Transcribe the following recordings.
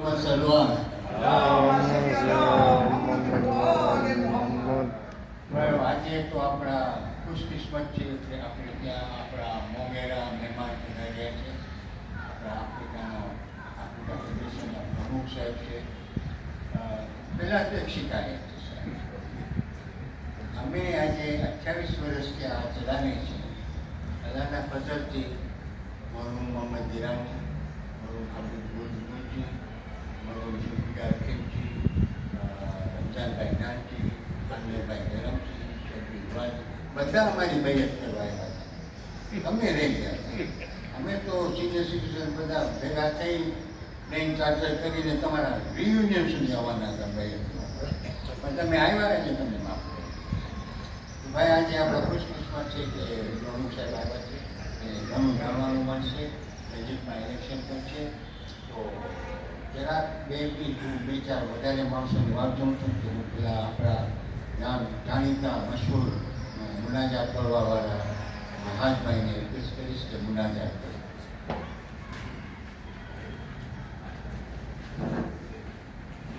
સલવાન આજે તો આપણા ખુશકિસ્મત છે કે આપણે ત્યાં આપણા મોગેરા મહેમાન પધાર્યા છે. આપણા આફ્રિકા પ્રદેશના પ્રમુખ સાહેબ છે. પહેલાં તો એક શિકાયત છે સાહેબ, અમે આજે 28 વર્ષથી આ ચલાવીએ છીએ. અલ્લાહના ફજલથી મરહૂમ મોહમ્મદ દિરાની, મરહૂમ હામિદ બોલજી, મરહૂમ જુલ્ફિકાર ખિલજી, રમજાનભાઈ નાનજી, આમિરભાઈ ધરમજી, ચૌધરી વાજી, બધા અમારી મહેનત કરવા આવ્યા હતા. અમે રહી ગયા. અમે તો સિનિયર સિટીઝન બધા ભેગા થઈ પ્લેન ચાર્ટર કરીને તમારા રિયુનિયન સુધી આવવાના હતા મહેનતમાં, પણ તમે આવ્યા એટલે તમને માફ કરો. ભાઈ આજે આપણા ખુશકિસ્મત છે કે પ્રમુખ સાહેબ આવ્યા છે, એ ઘણું જાણવાનું મળશે. નજીકમાં ઇલેક્શન પણ છે, તો જરાક બે ચાર વધારે માણસોની વાત જોઉં છું કે હું પેલા આપણા જાણીતા મશહૂર મુનાજાત કરવાવાળા મહાજભાઈને રિક્વેસ્ટ કરીશ કે મુનાજાત કરે.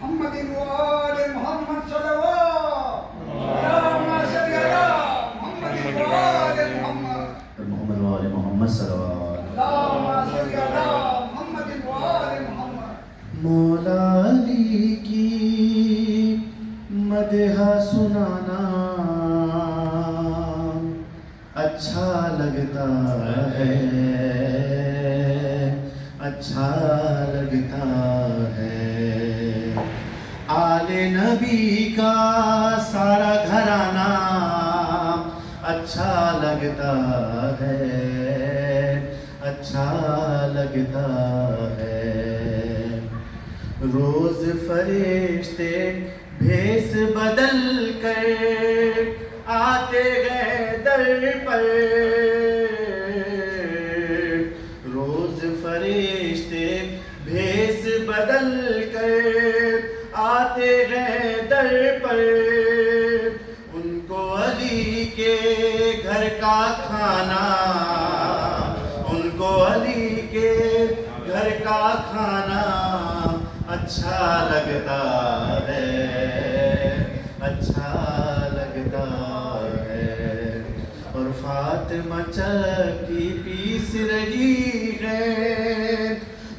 محمد وآل محمد صلوات اللهم صل على محمد وآل محمد محمد وآل محمد صلوات اللهم صل على محمد وآل محمد. مولا علی کی مدح سنانا اچھا لگتا ہے، اچھا لگتا ہے. آل نبی کا سارا گھرانہ اچھا لگتا ہے، اچھا لگتا ہے. روز فرشتے بھیس بدل کر آتے گئے در پر، روز فرشتے بھیس بدل کر آتے گئے در پر. ان کو علی کے گھر کا کھانا، ان کو علی کے گھر کا کھانا اچھا لگتا ہے، اچھا لگتا ہے. اور فاطمہ چکی پیس رہی ہے،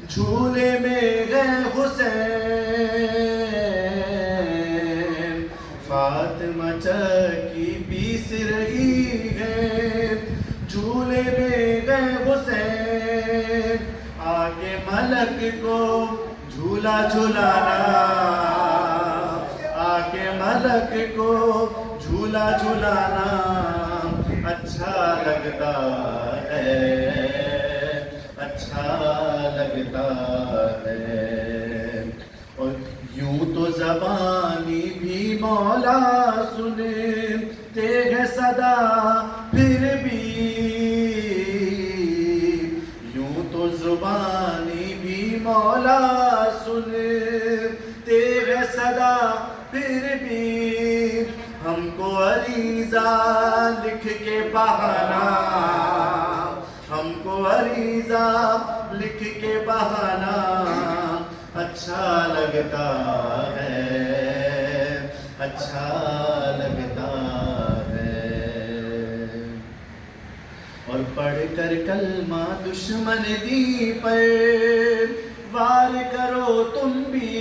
جھولے میں گئے حسین. فاطمہ چکی پیس رہی ہے، جھولے میں گئے حسین. آگے ملک کو جھولا جھولانا، آگے ملک کو جھولا جھولانا اچھا لگتا ہے، اچھا لگتا ہے. اور یوں تو زبانی بھی مولا سنتے ہیں صدا پھر بھی، یوں تو زبانی بھی مولا سنتے ہیں صدا پھر بھی. ہم کو عریضہ لکھ کے بہانا، ہم کو عریضہ لکھ کے بہانا اچھا لگتا ہے، اچھا لگتا ہے. اور پڑھ کر کلمہ دشمن دی پر وار کرو تم بھی،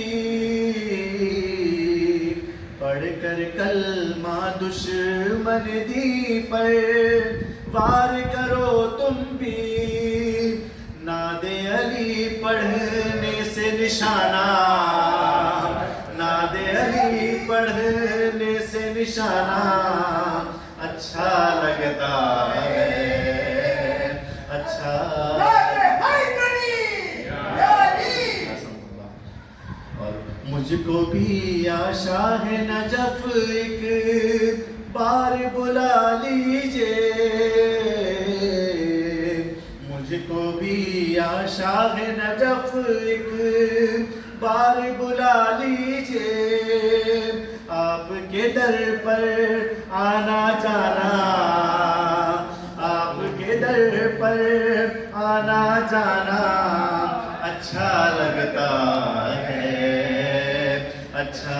پڑھ کر کلمہ دشمن دی پر وار کرو تم بھی. ناد علی پڑھنے سے نشانہ، ناد علی پڑھنے سے نشانہ اچھا لگتا ہے، اچھا. اور مجھ کو بھی یا شاہ نجف ایک بار بلا لیجئے، مجھ کو بھی یا شاہ نجف ایک بار بلا لیجئے. آپ کے در پر آنا جانا، آپ کے در پر آنا جانا اچھا لگتا ہے، अच्छा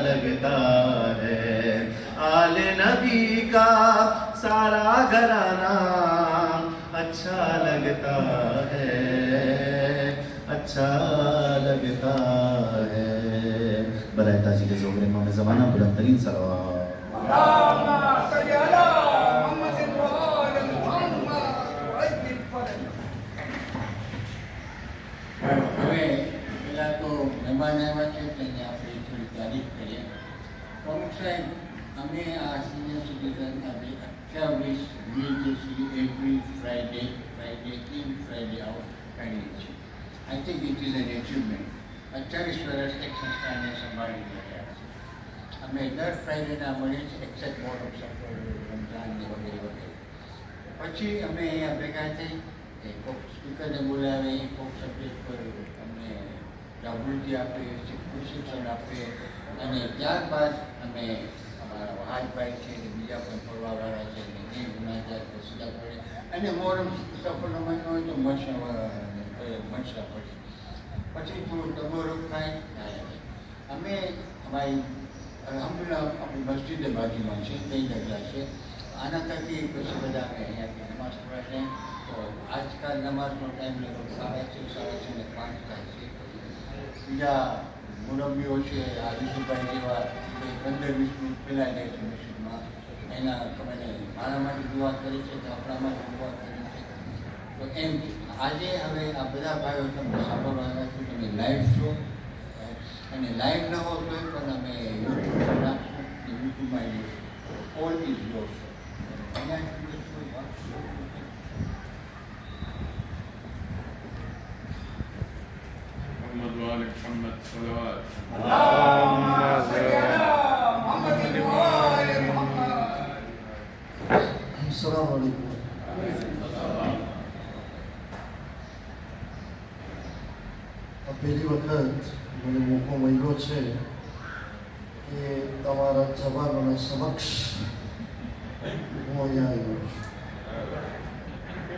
लगता है। आले नबी का सारा घराना अच्छा लगता है, अच्छा लगता है। बराए ताजी के जोगरे में ज़माना बुलंद तरीन सलवात। اللهم صل على محمد وآل محمد وأجل الفرج. હવે પહેલાં તો મહેમાન આવ્યા છે તેને આપણે થોડી તારીફ કરીએ. પ્રમુખ સાહેબ, અમે આ સિનિયર સિટીઝન આપણે 28 B H C every Friday in Friday out કરીએ છીએ. I think it is an achievement. 28 વર્ષ એક સંસ્થાને સંભાળી રહ્યા છે. અમે દર ફ્રાઇડેના મળીએ છીએ એક્સેપ્ટ મોડ ઓફ સફર રમઝાન વગેરે વગેરે. પછી અમે અહીંયા ભેગા થઈ કોઈક સ્પીકરને બોલાવે, કોઈક સબ્જેક્ટ પર અમને જાગૃતિ આપીએ છીએ, પ્રશિક્ષણ આપીએ અને ત્યારબાદ અમે અમારા વહાજભાઈ છે અને બીજા પણ ફરવાવાળા છે અને એ ગુનાજાર પ્રસિદ્ધ પડે અને મોરમ સફરનો મહિનો હોય તો મનસા પડે. પછી થોડું તબોરક થાય. અમે અમારી અલ્હમ્દુલિલ્લાહ આપણી મસ્જિદે બાજુમાં છે, કઈ ડગલા છે. આના થકી પછી બધા અમે અહીંયાથી નમાઝ પઢે છે. તો આજકાલ નમાઝનો ટાઈમ લગભગ 6:30 6:30 ને 5 થાય છે. બીજા મુરબ્બીઓ છે, આ યુસુફભાઈ જેવા 15-20 મિનિટ પહેલાં જાય છે મસ્જિદમાં. એના મને મારા માટે દુઆ કરી છે, તો આપણા માટે દુઆ કરી છે. તો એમ આજે હવે આ બધા ભાઈઓ તમને સાંભળવા આવ્યા છો, તમે લાઈવ છો અને લાઈવ ન હો તો પણ અમે યુટ્યુબ પર નાખશું, યુટ્યુબમાં ઓલ ઇઝ યોર્સ. محمد وآل محمد صلوات. اللهم صل على محمد وآل محمد. अस्सलाम वालेकुम। આ પહેલી વખત મને મોકો મળ્યો છે કે તમારા જવાનોના સમક્ષ હું અહીંયા આવ્યો છું,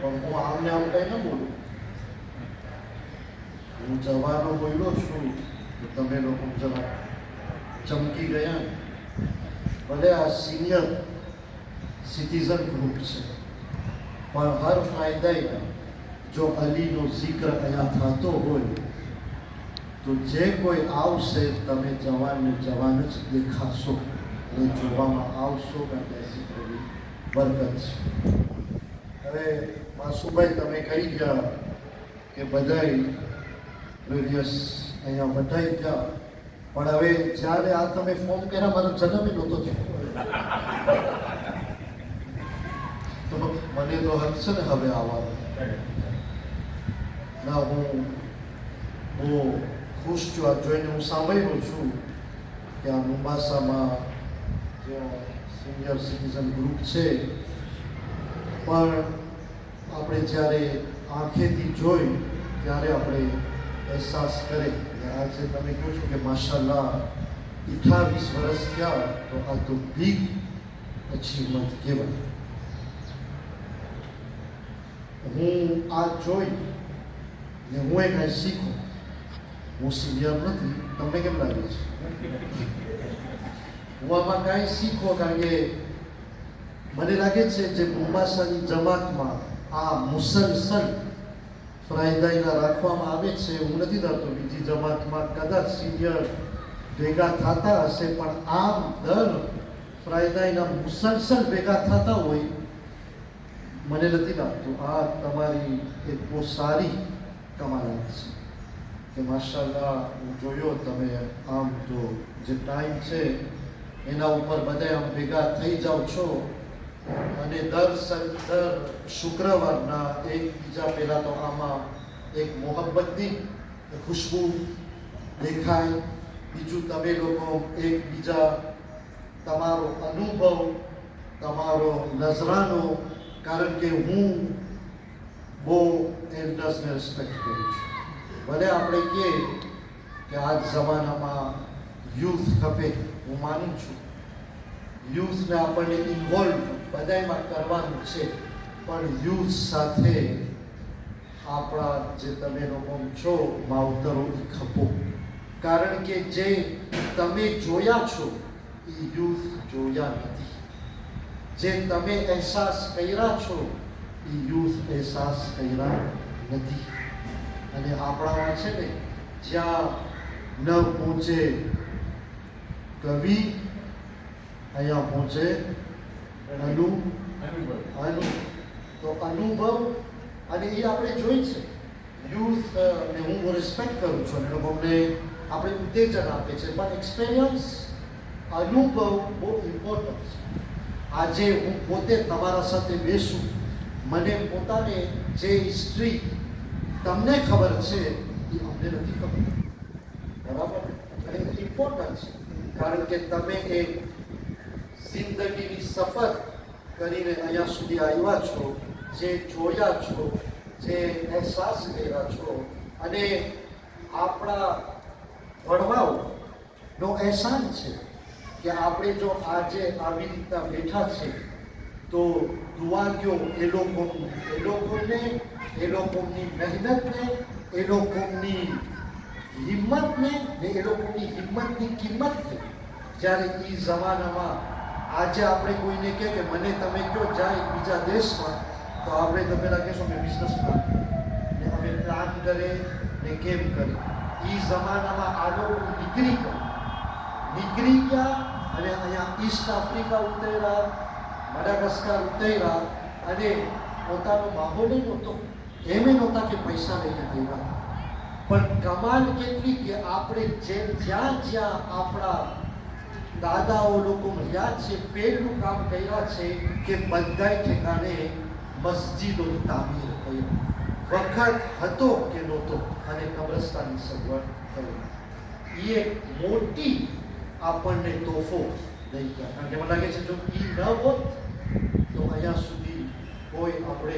પણ હું આમને આમ કંઈ ન બોલું. હું જવાનો બોલ્યો છું તો તમે લોકો જરા ચમકી ગયા. ભલે આ સિનિયર સિટીઝન ગ્રુપ છે, પણ હર ફાયદાએ જો અલીનો જિક્ર અહીંયા થતો હોય તો જે કોઈ આવશે તમે જવાન જ દેખાશો અને જોવામાં આવશો, કારણ કે જિક્રની બરકત છે. હવે માસુભાઈ તમે કહી ગયા કે બધાય વેરિયસ અહીંયા વટાઈ ગયા, પણ હવે જ્યારે આ તમે ફોર્મ કર્યા મારો જન્મ નહોતો થયો, તો મને તો હક છે ને હવે આવવાનું. ના, હું બહુ ખુશ છું આ જોઈને. હું સાંભળ્યું છું કે આ મુંબાસામાં જે સિનિયર સિટીઝન ગ્રુપ છે, પણ આપણે જ્યારે આંખેથી જોઈ ત્યારે આપણે અહેસાસ કરે કે આજે તમે કહો છો કે માશાલ્લાહ 28 વર્ષ થયા, તો આ તો બિગ અચીવમેન્ટ કહેવાય. હું આ જોઈ ને હું એ કાંઈ શીખું. હું સિનિયર નથી, તમને કેમ લાગે છે? હું આમાં કાંઈ શીખો, કારણ કે મને લાગે છે જે મુંબાસાની જમાતમાં આ મુસલસલ ફ્રાયદાઈના રાખવામાં આવે છે, હું નથી ધારતો બીજી જમાતમાં કદાચ સિનિયર ભેગા થતા હશે, પણ આમ દર ફ્રાયદાઈના મુસલસલ ભેગા થતા હોય મને નથી લાગતું. આ તમારી એક બહુ સારી કમાલ છે કે માશાલ્લાહ હું જોયો તમે આમ તો જે ટાઈમ છે એના ઉપર બધા આમ ભેગા થઈ જાઓ છો અને દર શુક્રવારના એકબીજા પહેલાં તો આમાં એક મોહબ્બતની ખુશ્બુ દેખાય. બીજું તમે લોકો એકબીજા તમારો અનુભવ, તમારો નજરાનો, કારણ કે હું બહુ એલ્ડર્સને રિસ્પેક્ટ કરું છું. ભલે આપણે કહીએ કે આ જમાનામાં યુથ ખપે, હું માનું છું યુથને આપણને ઇન્વોલ્વ બધામાં કરવાનું છે, પણ યુથ સાથે આપણા જે તમે લોકો છો માવતરો એ ખપો, કારણ કે જે તમે જોયા છો એ યુથ જોયા નથી. જે તમે અહેસાસ કર્યા છો એ યુથ અહેસાસ કર્યા નથી. અને આપણામાં છે ને જ્યાં ન પહોંચે કવિ, અહીંયા પહોંચે તો અનુભવ. અને એ આપણે જોઈ છે યુથ ને હું રિસ્પેક્ટ કરું છું અને લોકો અમને આપણે ઉત્તેજન આપે છે, પણ એક્સપિરિયન્સ, અનુભવ બહુ ઇમ્પોર્ટન્ટ છે. આજે હું પોતે તમારા સાથે બેસું, મને પોતાને જે હિસ્ટ્રી તમને ખબર છે એ અમને નથી ખબર, બરાબર? અને ઇમ્પોર્ટન્ટ છે કારણ કે તમે એક જિંદગીની સફર કરીને અહીંયા સુધી આવ્યા છો, જે જોયા છો, જે અહેસાસ કર્યા છો. અને આપણા વડવાઓનો અહેસાન છે કે આપણે જો આજે આવી રીતના બેઠા છે તો દુઆગીઓ એ લોકોની મહેનતને, એ લોકોની હિંમતને ને એ લોકોની હિંમતની કિંમતને જ્યારે એ જમાનામાં આજે આપણે કોઈને કહે કે મને તમે કહો જાય બીજા દેશમાં, તો આપણે તો પહેલાં કહેશો કે બિઝનેસમાં ને અમે પ્લાન કરે ને કેમ કરે. એ જમાનામાં આ લોકો નીકળી ગયા અને અહીંયા ઈસ્ટ આફ્રિકા ઉતર્યા, મડાગાસ્કર ઉતર્યા અને પોતાનો માહોલ નહોતો, એમ નહોતા કે પૈસા લઈને આવ્યા. પણ કમાલ કેટલી કે આપણે જ્યાં જ્યાં આપણા દાદાઓ લોકો રહ્યા છે, પહેલું કામ કર્યા છે કે બધાય ઠેકાણે મસ્જિદોની તામીર કરી. વખત હતો કે નહોતો અને કબ્રસ્તાનની સગવડ કરી. એ મોટી આપણને તોહફો દઈ ગયા. કારણ કે મને લાગે છે જો એ ન હોત તો અહીંયા સુધી કોઈ આપણે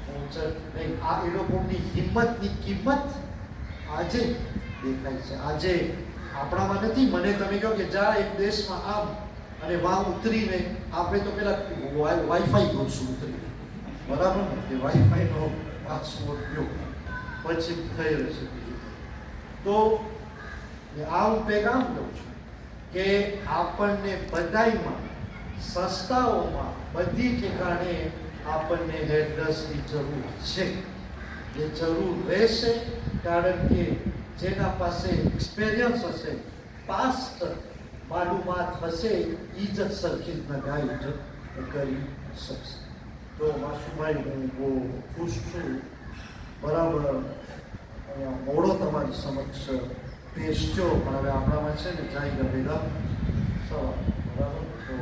પહોંચત નહીં. આ એ લોકોની હિંમતની કિંમત આજે દેખાય છે. આજે આપણામાં નથી. મને તમે કહો કે જા એક દેશમાં આમ અને વાં ઉતરીને આપણે તો પેલા વાઈફાઈ ગોળશું ઉતરીને, બરાબર ને? કે વાઈફાઈનો પાસવર્ડ ગયો પછી થઈ રહેશે બીજું. તો આ હું પેગામ દઉં છું કે આપણને બધાયમાં, સંસ્થાઓમાં, બધી ઠેકાણે આપણને હેલ્ડર્સની જરૂર છે. એ જરૂર રહેશે કારણ કે જેના પાસે એક્સપિરિયન્સ હશે, પાસ્ટ માલુમાત હશે, એ જ સરખી રીતના ગાઈડ કરી શકશે. તો માસુભાઈ, હું બહુ ખુશ છું. બરાબર મોડો તમારી સમક્ષ પેશ થયો, પણ હવે આપણામાં છે ને જાય ભેગા સવાર, બરાબર? તો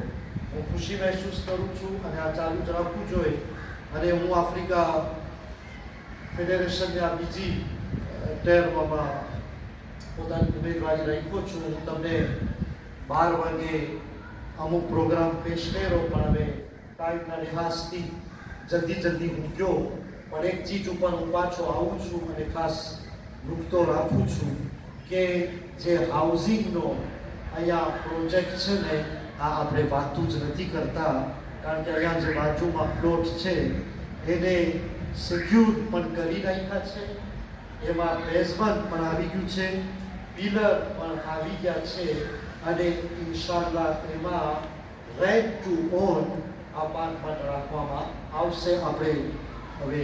હું ખુશી મહેસૂસ કરું છું અને આ ચાલુ જ રાખવું જોઈએ. અને હું આફ્રિકા ફેડરેશનની આ બીજી ટર્મમાં પોતાની ઉમેદવારી રાખ્યો છું. હું તમને 12 વાગે અમુક પ્રોગ્રામ પેશ કર્યો, પણ હવે ટાઈમના લિહાઝથી જલ્દી હું ગયો. પણ એક ચીજ ઉપર હું પાછો આવું છું અને ખાસ નુકતો રાખું છું કે જે હાઉસિંગનો અહીંયા પ્રોજેક્ટ છે ને, આ આપણે વાતું જ નથી કરતા. કારણ કે અહીંયા જે બાજુમાં પ્લોટ છે એને સિક્યુર પણ કરી નાખ્યા છે, એમાં બેઝમેન્ટ પણ આવી ગયું છે, પિલર પણ આવી ગયા છે અને ઇન્શાલ્લાહ એમાં રેન્ટ ટુ ઓન અપાર્ટમેન્ટ રાખવામાં આવશે. આપણે હવે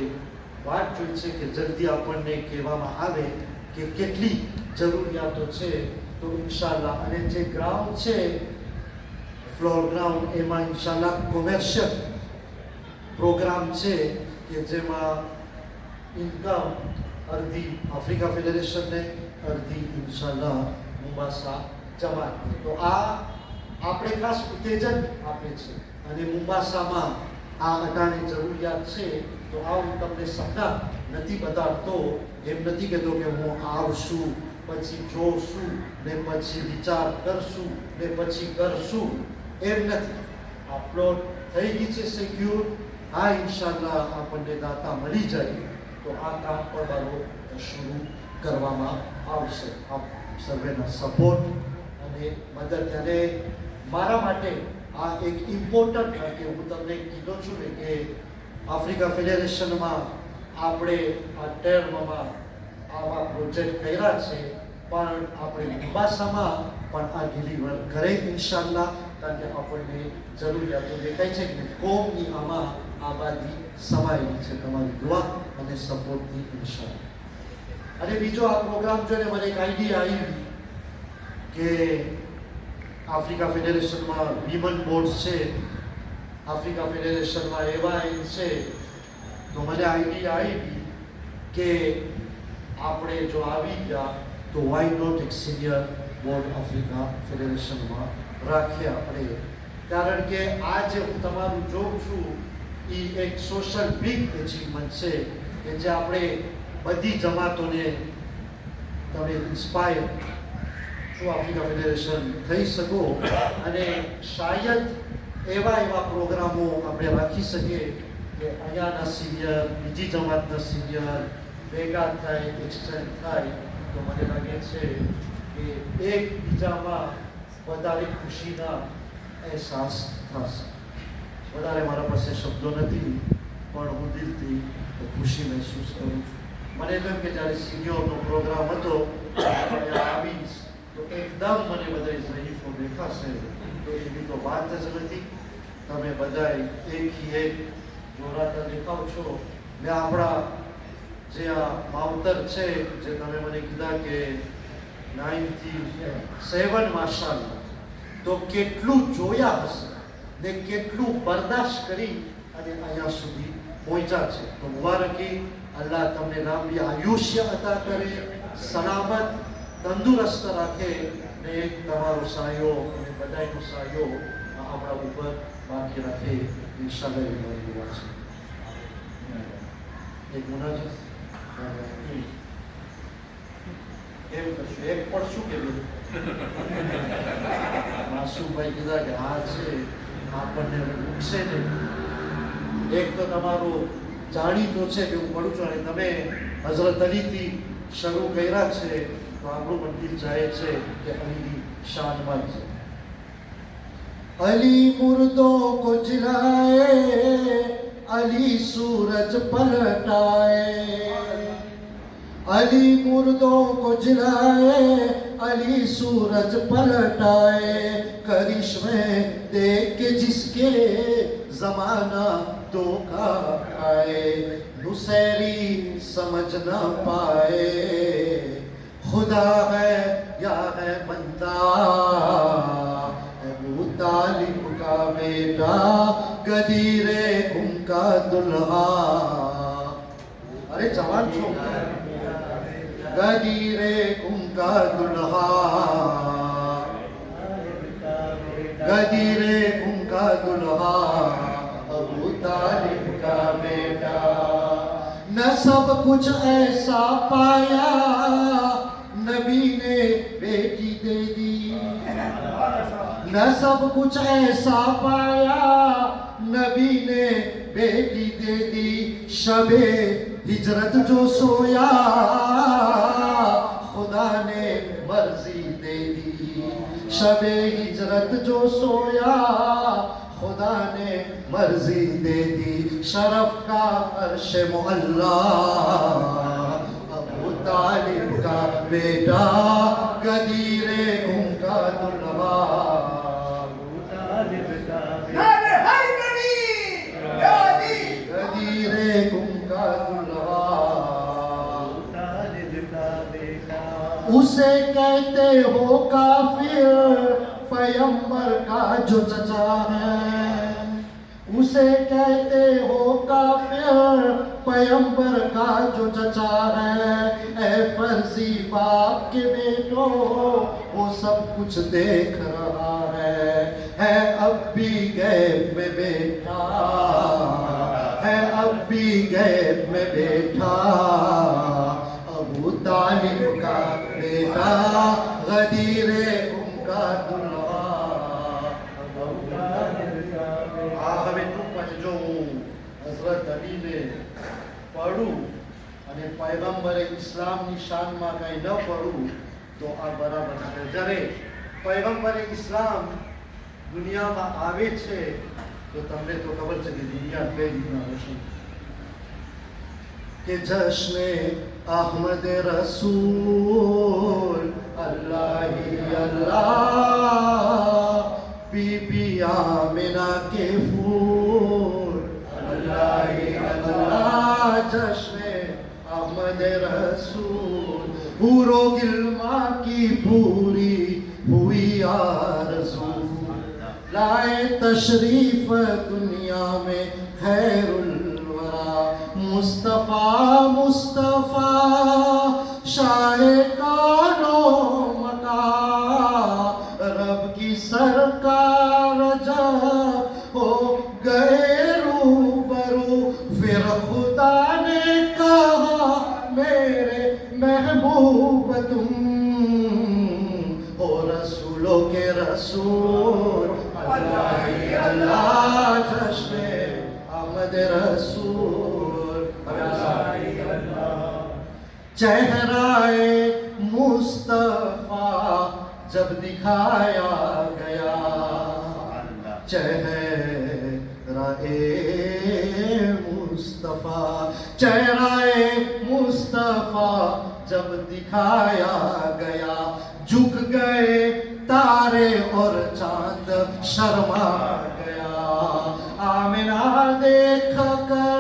વાત જોઈ છે કે જલ્દી આપણને કહેવામાં આવે કે કેટલી જરૂરિયાતો છે. તો ઇન્શાલ્લાહ અને જે ગ્રાઉન્ડ છે ફ્લોર ગ્રાઉન્ડ, એમાં ઇન્શાલ્લાહ કોમર્શિયલ પ્રોગ્રામ છે કે જેમાં ઇન્કમ અડધી આફ્રિકા ફેડરેશનને, અડધી ઇન્શાલ્લાહ મુંબાસા જમાતને. તો આ આપણે ખાસ ઉત્તેજન આપે છે અને મુંબાસામાં આ અટાણી જરૂરિયાત છે. તો આ હું તમને સપના નથી બતાડતો, એમ નથી કહેતો કે હું આવશું પછી જોશું ને પછી વિચાર કરશું ને પછી કરશું, એમ નથી. આ પ્લોટ થઈ ગઈ છે સિક્યુર. હા, ઇન્શાલ્લાહ આપણને દાતા મળી જાય તો આ કામ પણ મારો શરૂ કરવામાં આવશે. આપ સર્વેના સપોર્ટ અને મદદ. અને મારા માટે આ એક ઇમ્પોર્ટન્ટ, કારણ કે હું તમને કીધું છું ને કે આફ્રિકા ફેડરેશનમાં આપણે આ ટર્મમાં આવા પ્રોજેક્ટ કર્યા છે, પણ આપણે મોમ્બાસામાં પણ આ ડિલિવર કરે ઇન્શાલ્લાહ, કારણ કે આપણને જરૂરિયાતો દેખાય છે કે કોમની આમાં આબાદી સમાયેલી છે તમારી દુઆ અને સપોર્ટની ઇન્શાલ્લાહ. અને બીજો આ પ્રોગ્રામ જોઈને મને એક આઈડિયા આવી કે આફ્રિકા ફેડરેશનમાં વિમન બોર્ડ છે, આફ્રિકા ફેડરેશનમાં એવાય છે, તો મને આઈડિયા આવી કે આપણે જો આવી ગયા તો વાય નોટ એક સિનિયર બોર્ડ આફ્રિકા ફેડરેશનમાં રાખીએ આપણે, કારણ કે આ જે હું તમારું જોઉં છું એ એક સોશિયલ બિગ એચિવમેન્ટ છે કે જે આપણે બધી જમાતોને તમે ઇન્સ્પાયર શું આફ્રિકા ફેડરેશન થઈ શકો, અને શાયદ એવા પ્રોગ્રામો આપણે રાખી શકીએ કે અહીંયાના સિનિયર બીજી જમાતના સિનિયર ભેગા થાય, એક્સચેન્જ થાય, તો મને લાગે છે કે એકબીજામાં વધારે ખુશીના અહેસાસ થશે. વધારે મારા પાસે શબ્દો નથી, પણ હું દિલથી ખુશી મહેસૂસ કરું છું. મને તો એમ કે જ્યારે સિનિયરનો પ્રોગ્રામ હતો આવીશ તો એકદમ મને બધા ઝરીફો દેખાશે, તો એવી તો વાત જ નથી. તમે બધા એક જોરાતા દેખાવ છો. ને આપણા જે આ માવતર છે, જે તમે મને કીધા કે 97 માશાલ્લાહ, તો કેટલું જોયા હશે ને કેટલું બરદાશ્ત કરી અને અહીંયા સુધી પહોંચ્યા છે. તો મુબારકી, અલ્લાહ તમને લાંબી આયુષ્ય અતા કરે, સલામત તંદુરસ્ત રાખે ને એક તમારો સાયો અને બધાયનો સાયો આપણા ઉપર બાકી રાખે ઇન્શાલ્લાહ. એ મારી દુઆ છે. એક મુનાજાત કેમ કરશું? એક પડશું કે માસુભાઈ કીધા કે આ છે આપણને ઉગશે ને. એક તો તમારું જાણીતો છે કે હું પડું છું, અને તમે હઝરત અલીથી શરૂ કર્યા છે, તો આપણું પણ દિલ જાય છે કે અલીની શાનમાં છે. અલી મુર્દોं को जिलाए, अली सूरज पलटाए, अली मुर्दों को जिलाए, अली सूरज पलटाए, करिश्मे देख के जिसके जमाना धोखा खाए, नुसैरी समझ न पाए, खुदा है या है बंदा, अबू तालिब का बेटा, गदीरे उनका दुल्हा. अरे जवान छो, गदीरे उनका दुल्हा, गदीरे उनका दुल्हा, अबू तालिब का बेटा. न सब कुछ ऐसा पाया, नबी ने बेटी दे दी. न सब कुछ ऐसा पाया, नबी ने बेटी दे दी. शबे हिजरत जो सोया, खुदा ने मर्जी दे दी. शबे हिजरत जो सोया, खुदा ने मर्जी दे दी. शरफ का अर्श मुअल्ला, अबू तालिब का बेटा, गदीरे उनका दुल्हा. नारे हैदरी यादी गदीरे उनका दुल्हा. उसे कहते हो काफिर, पैगंबर का जो चचा है. उसे कहते हो काफिर, पैगंबर का जो चचा है. ऐ फर्जी बाप के बेटो, वो सब कुछ देख रहा है अब भी गैब में बैठा, है अब भी गैब में बैठा. अबू तालिब का बेटा, गदीरे उनका दुल्हा. હવે ટૂંકમાં જો હું હઝરત અલીને પઢું અને પૈગંબરે ઇસ્લામની શાનમાં કંઈ ન પઢું તો આ બરાબર છે. જ્યારે પૈગંબરે ઇસ્લામ દુનિયામાં આવે છે તો તમને તો ખબર છે કે દુનિયા કઈ રીતના હશે. કે જશ્ને अहमद रसूल अल्लाह ही अल्लाह, बीबी आमिना के फूल अल्लाह ही अल्लाह, जश्न अहमद रसूल, हूरो गिल्मा की पूरी हुई आरज़ू, लाए तशरीफ दुनिया में खैरुल वरा, मुस्तफ़ा मुस्तफ़ा शाहे कानो मका, रब की सरकार जब हो गए रूबरू, फिर खुदा ने कहा मेरे महबूब तुम हो रसूलों के रसूल अल्लाह ही अल्लाह, जश्न अहमद रसूल अल्लाह ही अल्लाह, चेहराए मुस्तफा जब दिखाया गया, चेहराए मुस्तफा, चेहराए मुस्तफा जब दिखाया गया, झुक गए तारे और चांद शर्मा गया, आमिना देख कर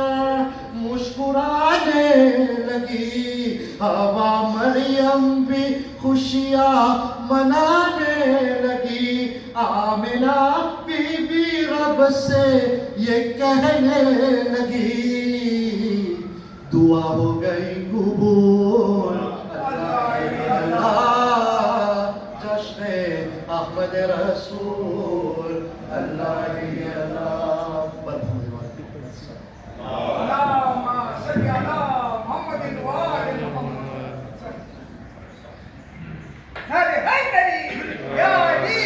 मुस्कुराने लगी, हवा मरियम भी खुशियाँ मनाने लगी, आमिना बीबी रब से ये कहने लगी, दुआ हो गई कबूल अल्लाह, जश्न अहमद रसूल अल्लाह ही अल्लाह। اللهم صل على محمد وآل محمد. هذه هيدري يا علي.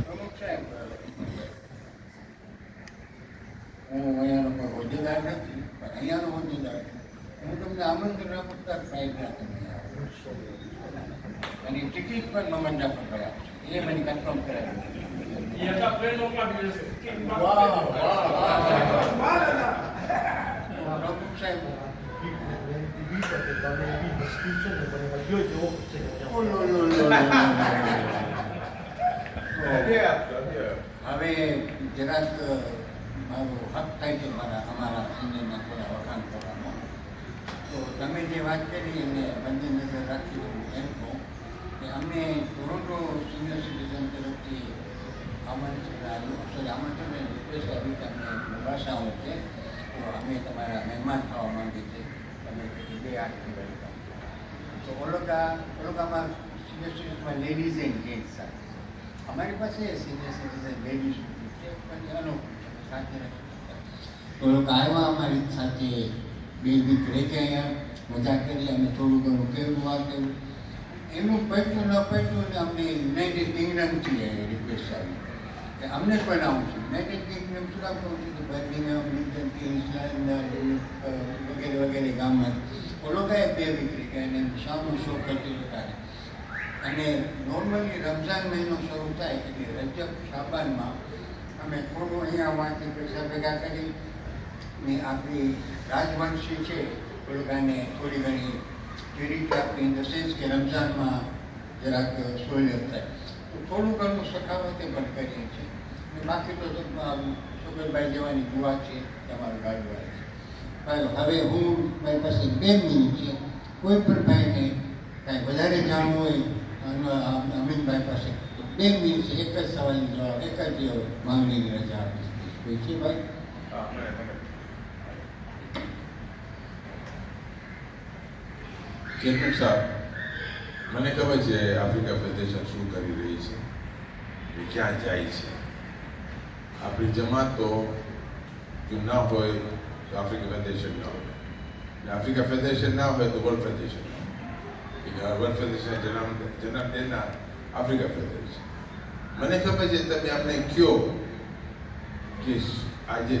પ્રમુખ સાહેબ, હું અહીંયાનો કોઈ હોદ્દેદાર નથી, પણ અહીંયાનો હોદ્દેદાર હું તમને આમંત્રણ આપું ત્યારે સાહેબના તમે આવો. અને ટિકિટ પણ મમંડા પર ગયા એ મને કન્ફર્મ કરાવી. વાહ વાહ વાહ. પ્રમુખ સાહેબ, હવે જરાક મારો હક થાય છે અમારા સિનિયરના થોડા વખાણ કરવામાં. તો તમે જે વાત કરી એને બંને નજર રાખી એમ કહું કે અમે ટોરોન્ટો સિનિયર સિટીઝન તરફથી આમંત્રણ રિક્વેસ્ટ આવી કે અમને ભાષાઓ છે, તો અમે તમારા મહેમાન થવા માંગીએ છીએ, તમે 2-8 વેલકમ. તો ઓલોકામાં સિનિયર સિટીઝનમાં લેડીઝ એન્ડ જેન્ટ્સ સાથે અમારી પાસે સિનિયર સિટીઝન લેડીઝ છે, પણ અનુકૂળ સાથે તો લોકો આવ્યા અમારી સાથે 2 વીક રહી ગયા, અહીંયા મજા કરી, અમે થોડું ઘણું કેવું આ કર્યું, એનું પૈતું ન પૈતું ને અમને યુનાઇટેડ કિંગડમથી રિક્વેસ્ટ આવી કે અમને પણ આવું છે. યુનાઇટેડ કિંગડમ શું કામ કહું છું કે બર્મિંગહામ, લિંકન, વગેરે વગેરે ગામમાં ઓલોકાએ 2 વીક રહી ગયા અને શાનો શોખ હતી લોકોને. અને નોર્મલી રમઝાન મહિનો શરૂ થાય એટલે રજબ શાબાનમાં અમે થોડું અહીંયા વાંચી પૈસા ભેગા કરી ને આપણી રાજવંશી છે એ લોકોને થોડી ઘણી ચેરિટી આપી, ઇન ધ સેન્સ કે રમઝાનમાં જરાક સહુલિયત થાય, તો થોડું ઘણું સખાવતે પણ કરીએ છીએ. અને બાકી તો સુગરભાઈ જેવાની દુઆ છે તમારું ગાડવા છે. હવે હું મારી પાસે 2 મિનિટ છે, કોઈ પણ ભાઈને કાંઈ વધારે જાણવું હોય અમીનભાઈ પાસે તો 2 મિનિટ છે, એક જ સવાલનો જવાબ, એક જ માંગણીની રજા આપીશ. કોઈ છે ભાઈ? ચેતન સાહેબ, મને ખબર છે આફ્રિકા ફેડરેશન શું કરી રહી છે, એ ક્યાં જાય છે. આપણી જમાત તો જો ના હોય તો આફ્રિકા ફેડરેશન ના હોય, ને આફ્રિકા ફેડરેશન ના હોય તો વર્લ્ડ ફેડરેશન ના હોય. વર્લ્ડ ફેડરેશન જન્મ દેનાર આફ્રિકા ફેડરેશન. મને ખબર છે તમે અમને કહો કે આજે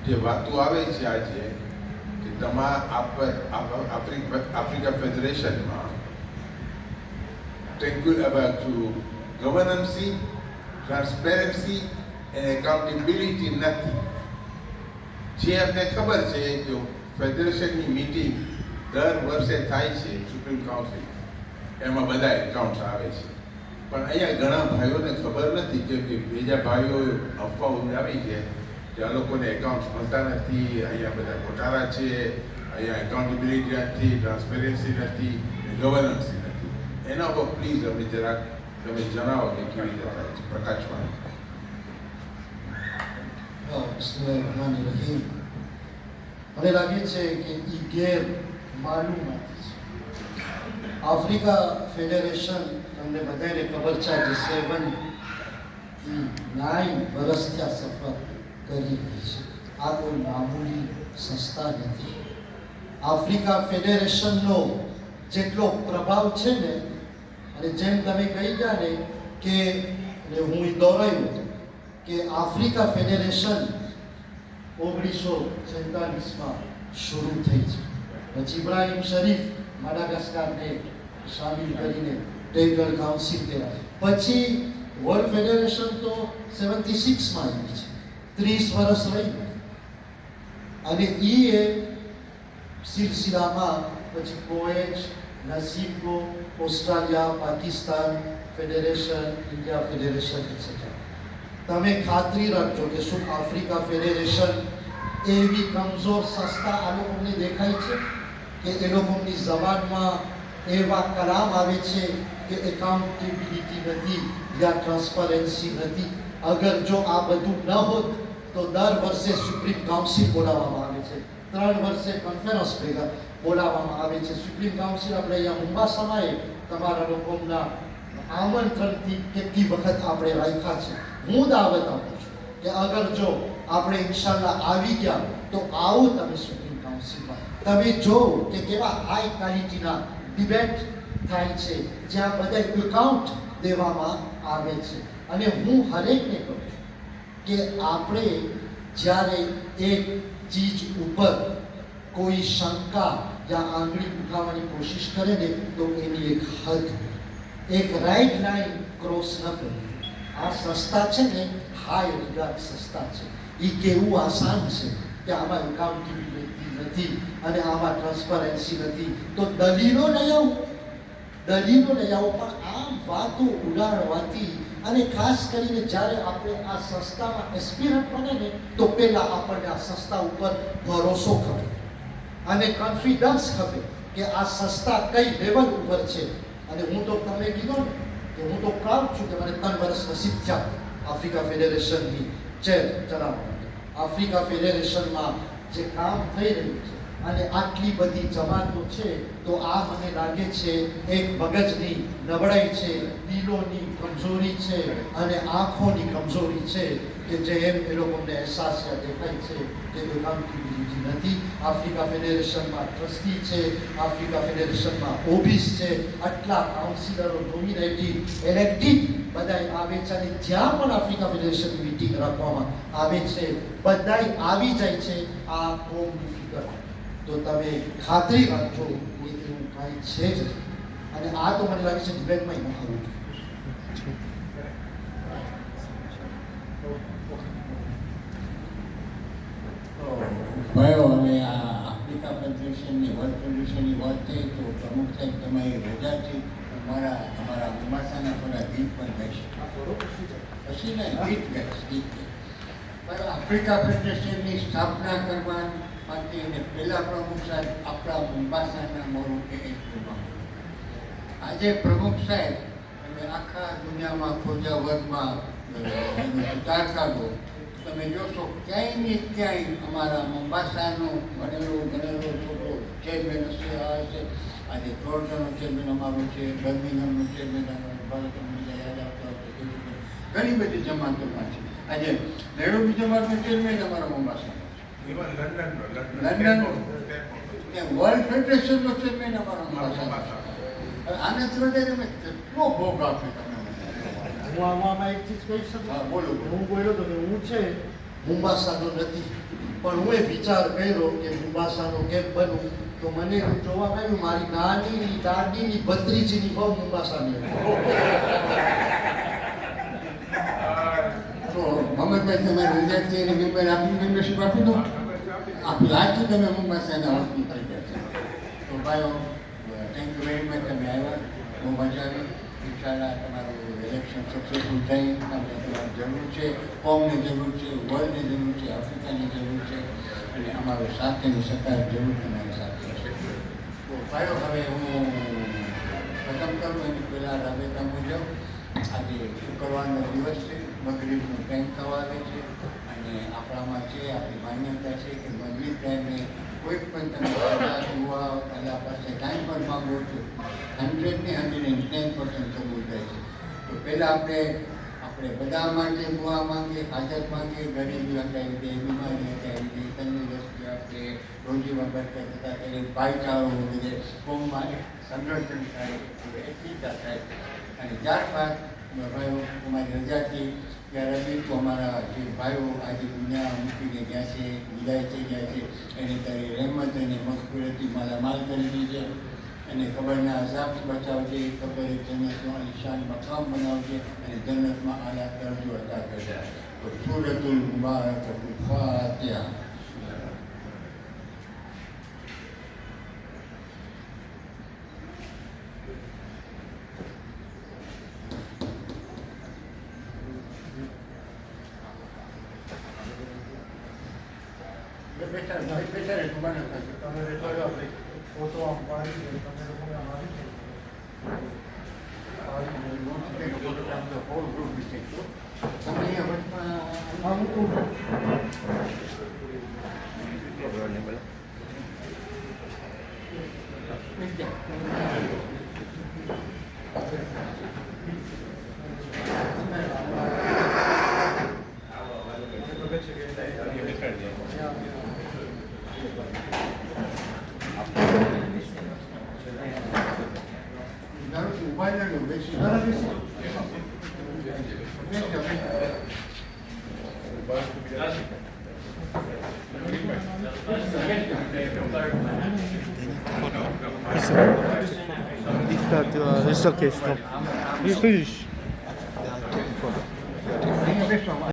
જે વાતો આવે છે આજે કે આફ્રિકા ફેડરેશનમાં ગવર્નન્સી ટ્રાન્સપેરન્સી અને એકાઉન્ટેબિલિટી નથી. જે અમને ખબર છે કે ફેડરેશનની મીટિંગ દર વર્ષે થાય છે સુપ્રીમ કાઉન્સિલ, એમાં બધા એકાઉન્ટ્સ આવે છે, પણ અહીંયા ઘણા ભાઈઓને ખબર નથી કે બીજા ભાઈઓ અફવા ઉડાવી છે કે આ લોકોને એકાઉન્ટ્સ મળતા નથી, અહીંયા બધા ગોટાળા છે, અહીંયા એકાઉન્ટેબિલિટી નથી, ટ્રાન્સપેરન્સી નથી, ગવર્નન્સ નથી. એના ઉપર પ્લીઝ અમને જરાક તમે જણાવો કે કેવી રીતે થાય છે. પ્રકાશમાં બિસ્મિલ્લાહિર્રહમાનિર્રહીમ. મને લાગે છે કે એ ગેર માલુમ છે. આફ્રિકા ફેડરેશન તમને બધાને ખબર છે કે 9 વર્ષથી આ સફર કરી રહી છે. આ કોઈ મામૂલી સંસ્થા નથી. આફ્રિકા ફેડરેશનનો જેટલો પ્રભાવ છે ને, અને જેમ તમે કહી ગયા ને કે હું એ દોહરાયું કે આફ્રિકા ફેડરેશન 1947માં શરૂ થઈ છે. પછી ઇબ્રાહિમ શરીફ માડાગાસ્કારને શામિલ કરીને ટેરિટોરિયલ કાઉન્સિલ થયા. પછી વર્લ્ડ ફેડરેશન તો 76માં આવી છે, 30 વર્ષ રહી. અને એ સિલસિલામાં પછી કોએચ, નસીબો, Australia, Pakistan federation, India federation etc. તમે ખાતરી રાખજો કે શું આફ્રિકા ફેડરેશન એવી કમજોર સંસ્થા આ લોકોને દેખાય છે કે એ લોકોની જબાનમાં એવા કલામ આવે છે કે એકાઉન્ટેબિલિટી નથી યા ટ્રાન્સપરન્સી નથી. અગર જો આ બધું ન હોત તો દર વર્ષે સુપ્રીમ કાઉન્સિલ બોલાવવામાં આવે છે, 3 વર્ષે કોન્ફરન્સ ભેગા બોલાવવામાં આવે છે. સુપ્રીમ કાઉન્સિલ આપણે અહીંયા મુંબાસામાં તમારા લોકોના આમંત્રણથી કેટલી વખત આપણે રાખ્યા છે. હું દાવત આપું છું કે અગર જો આપણે ઇન્શાલ્લાહ આવી ગયા તો આવો તમે સુપ્રીમ કાઉન્સિલમાં, તમે જો કે કેવા હાઈ ક્વોલિટીના ડિબેટ થાય છે જ્યાં બધા એકાઉન્ટ દેવામાં આવે છે. અને હું હરેકને કહું છું કે આપણે જ્યારે એક ચીજ ઉપર કોઈ શંકા યા આંગળી ઉઠાવવાની કોશિશ કરે ને તો એની એક હદ, એક રાઈટ લાઈન ક્રોસ ન કરવી. આ સંસ્થા છે ને હાઈ રિગાર્ડ સંસ્થા છે. એ કેવું આસાન છે કે આમાં એકાઉન્ટેબિલિટી નથી અને આમાં ટ્રાન્સપરન્સી નથી તો દલીલો લઈ આવો, પણ આમ વાતો ઉડાડવાથી અને ખાસ કરીને જ્યારે આપણે આ સંસ્થામાં એસ્પિરન્ટ બને ને તો પહેલાં આપણને આ સંસ્થા ઉપર ભરોસો ખપે અને કોન્ફિડન્સ ખપે કે આ સંસ્થા કઈ લેવલ ઉપર છે. અને હું તો તમને કીધું ને કે હું તો પ્રાઉડ છું કે મને 3 વર્ષ નસીબ થયા આફ્રિકા ફેડરેશનની ચેર ચલાવવા. આફ્રિકા ફેડરેશનમાં જે કામ થઈ રહ્યું છે અને આટલી બધી જમાતો છે તો આ મને લાગે છે એક મગજની નબળાઈ છે, દિલોની કમજોરી છે અને આંખોની કમજોરી છે કે જેમ એ લોકોને અહેસાસ દેખાય છે કે એકાઉન્ટેબિલિટી નથી. આફ્રિકા ફેડરેશનમાં ટ્રસ્ટી છે, આફ્રિકા ફેડરેશનમાં ઓબીસ છે, આટલા કાઉન્સિલરો નોમિનેટેડ ઇલેક્ટેડ બધા આવે છે અને જ્યાં પણ આફ્રિકા ફેડરેશનની મીટિંગ રાખવામાં આવે છે બધા આવી જાય છે આ કોમની ફિગર. તો તમે ખાતરી રાખજો કે એવું કાંઈ છે જ નહીં. અને આ તો મને લાગે છે ડિબેટમાં ન આવવું જોઈએ. ભાઈઓ, હવે આ આફ્રિકા ફેડરેશનની વર્લ્ડ ફેડરેશનની વાત થઈ તો પ્રમુખ સાહેબ તમારી રજાથી અમારા મુંબાસાના થોડા ગીત પણ ગાઈશ. પછી ને ગીત ગાઈશ. પણ આફ્રિકા ફેડરેશનની સ્થાપના કરવા માટે અને પહેલા પ્રમુખ સાહેબ આપણા મુંબાસાના મોરુકે આજે પ્રમુખ સાહેબ અને આખા દુનિયામાં ખોજા વર્ગમાં સુધાર કાઢો. તમે જોશો ક્યાંય ને ક્યાંય અમારા મુંબાસાનો ભણેલો છોકરો ચેરમેન હશે, આ હશે. આજે જોર્ડનનો ચેરમેન અમારો છે, બર્મિંગહામનો ચેરમેન યાદ આવતા ઘણી બધી જમાતોમાં છે. આજે નૈરોબી જમાતનો ચેરમેન અમારા મુંબાસાનો છે. લંડન વર્લ્ડ ફેડરેશનનો ચેરમેન અમારા મુંબાસાનો. આનાથી વધારે અમે કેટલો ભોગ આપ્યો. હું આમાં એક ચીજ કહી શકું. હા, બોલો. હું બોલ્યો તો કે હું છે મુંબાસાનો નથી, પણ હું એ વિચાર કર્યો કે મુંબાસાનો કેમ બનવું તો મને જોવા મળ્યું મારી નાનીની દાદીની ભત્રીજીની બહુ મુંબાસાની હતી. મોહમ્મદ તમારી રજા છે એને મેમ્બર આપની મેમ્બરશીપ આપી દો. આપી આજથી તમે મુંબાસાના વકીલ થઈ ગયા તો ભાઈઓ થેન્ક યુ વેરી મચ તમે આવ્યા. બહુ મજા આવી. ઇન્શાલ્લાહ તમારું ઇલેક્શન સક્સેસફુલ થઈ. આપણે તમારી જરૂર છે, કોમની જરૂર છે, વર્લ્ડની જરૂર છે, આફ્રિકાની જરૂર છે અને અમારો સાથેની સરકાર જરૂર તમારી સાથે છે. તો ભાઈઓ હવે હું ખતમ કરું એની પહેલાં રાબેતા મુજબ આજે શુક્રવારનો દિવસ છે, મગરીબનો ટાઈમ થવા આવે છે અને આપણામાં છે, આપણી માન્યતા છે કે મગરીબ ટાઈમે કોઈ પણ તમે દુઆ અલ્લાહ પાસે ટાઈમ પર માગો છો 110% કબૂલ થાય છે. તો પહેલાં આપણે બધા માટે દુઆ માંગીએ, હાજત માંગીએ, ગરીબી હટાવી દે, બીમારી હટાવી દે, તંદુરસ્તી આપણે રોજીમાં બરકત થતા કરે, ભાઈચારો વધે, કોમમાં સંરક્ષણ થાય, એકતા થાય અને ત્યારબાદ ભાઈઓ અમારી રજાથી ત્યારે બી તો અમારા જે ભાઈઓ આજે દુનિયા મૂકીને ગયા છે, વિદાય થઈ ગયા છે, એને તારી રહેમત અને મગફિરતથી માલામાલ કરી દીધે. એને ખબરના અઝાબથી બચાવજે, ખબર જન્નતનો અલીશાન મકામ બનાવજે અને જન્નતમાં આલા દરજો અદા કરજે. તો સૂરતુલ મુબારકતુલ ફાતિહા. બેઠા રહે તમારે તમે બેઠો રહ્યો આપણે ફોટો આમ પાડી દે તમે લોકોને આમ આવી It's okay, stop. You finish. અહીંયા બેસો.